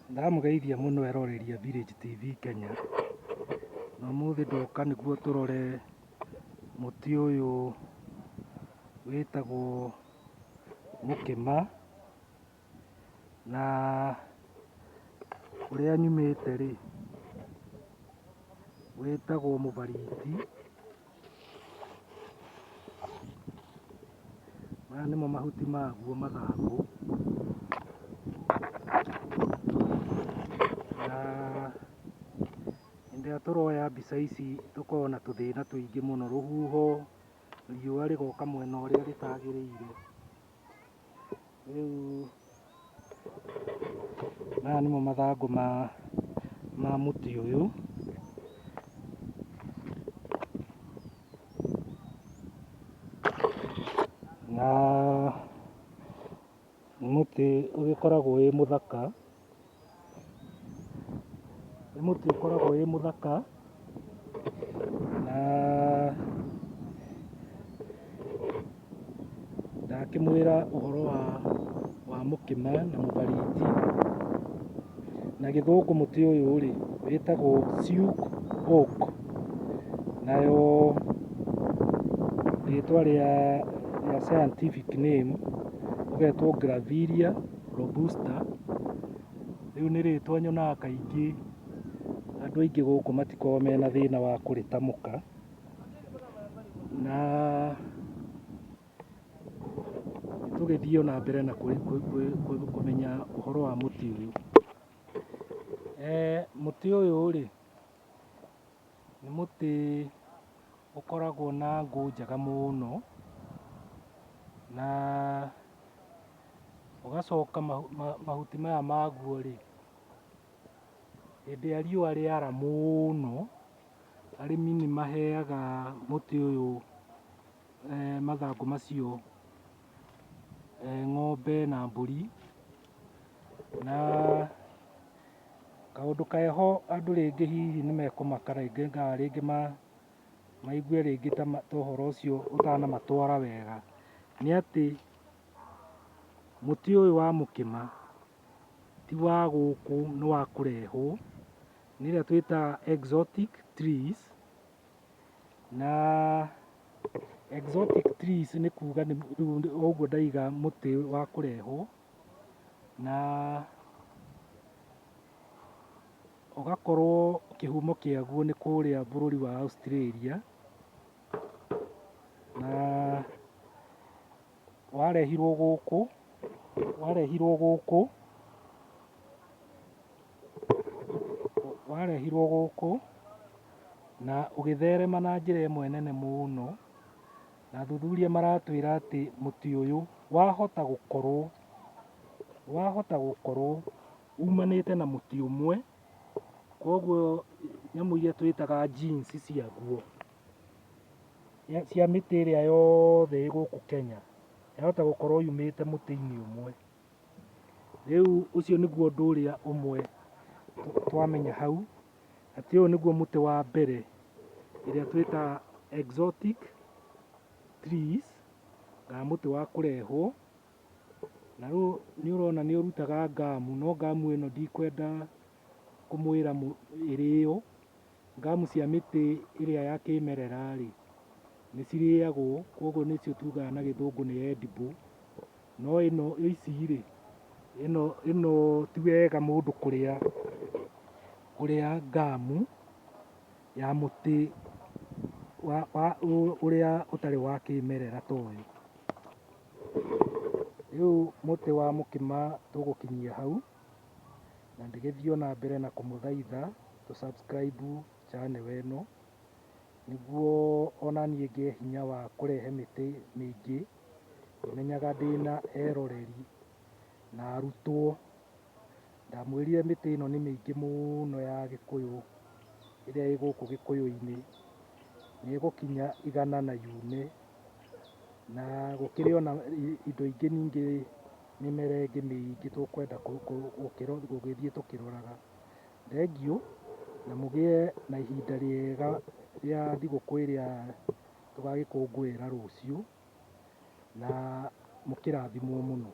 Ndamugeithia muno eroreria Village TV Kenya. Na umuthi ndoka niguo turore muti uyu witagwo mukima, na uria nyumite ri witagwo mubariti. Maya nimo mahuti maguo mathangu, na india turoya mbica ici tukoragwo na tuthina tuingi muno, ruhuho, riua rigoka mwena uria ritagiriire. Riu maya nimo mathangu ma muti uyu, na muti ugikoragwo wi muthaka, ni muti ukoragwo wi muthaka, na ndakimwira uhoro wa mukima na mubariti. Na githungu muti uyu ri witagwo Siuk Oak, nayo ritwa ria scientific name ugetwo Grevillea robusta. Riu ni ritwa nyonaga kaingi andu aingi guku matikoragwo mena thina wa kuritamuka, na tugithie na mbere na kumenya uhoro wa muti uyu. Muti uyu ri ni muti ukoragwo na nguu njega muno, na ugacoka mahuti maya maguo ri, hindi ya riua riara muno, arimi ni maheaga muti uyu mathangu macio ng'ombe na mburi. Na kaundu keho andu ringi hihi ni mekumaka ringi maigue ringi ta uhoro ucio utanamatwara wega, ni ati muti uyu wa mukima ti wa guku, ni wa kurehwo, ni iria twitaga exotic trees. Na exotic trees ni kuga uguo ndaiga muti wa kurehwo, na ugakorwo kihumo kiaguo ni kuria bururi wa Australia. Na warehirwo guku na ugitherema na njira imwe nene muno, na athuthuria maratwira ati muti uyu wahota gukorwo umanite na muti umwe, koguo nyamu iria twitaga genes ciaguo cia miti iria yothe ii guku Kenya yahota gukorwo yumite muti-ini umwe. Riu ucio niguo undu uria umwe twamenya hau, ati uyu niguo muti wa mbere iria twitaga exotic trees, kana muti wa kurehwo. Na riu ni urona ni urutaga ngamu, no ngamu ino ndikwenda kumwira irio. Ngamu cia miti iria ya kimerera ri ni ciriagwo, koguo nicio tugaga na githungu ni edible. No ici ri, ino ti wega mundu kuria ngamu ya muti uria utari wa kimerera ta uyu. Riu muti wa mukima tugukinyia hau, na ndigithie na mbere na kumuthaitha tu subscribe channel ino, niguo ona nie ngie hinya wa kurehe miti mingi. Menyaga ndina eroreri na arutwo. Ndamwirire miti ino ni mingi muno ya Gikuyu iria ii guku Gikuyu-ini, ni igukinya 100 na yume, na gukiri ona indo ingi ningi, mimera ingi mingi tukwenda gugithie tukiroraga. Thengiu na mugie na ihinda riega ria thiguku iria tugagikungwira ruciu, na mukirathimwo muno.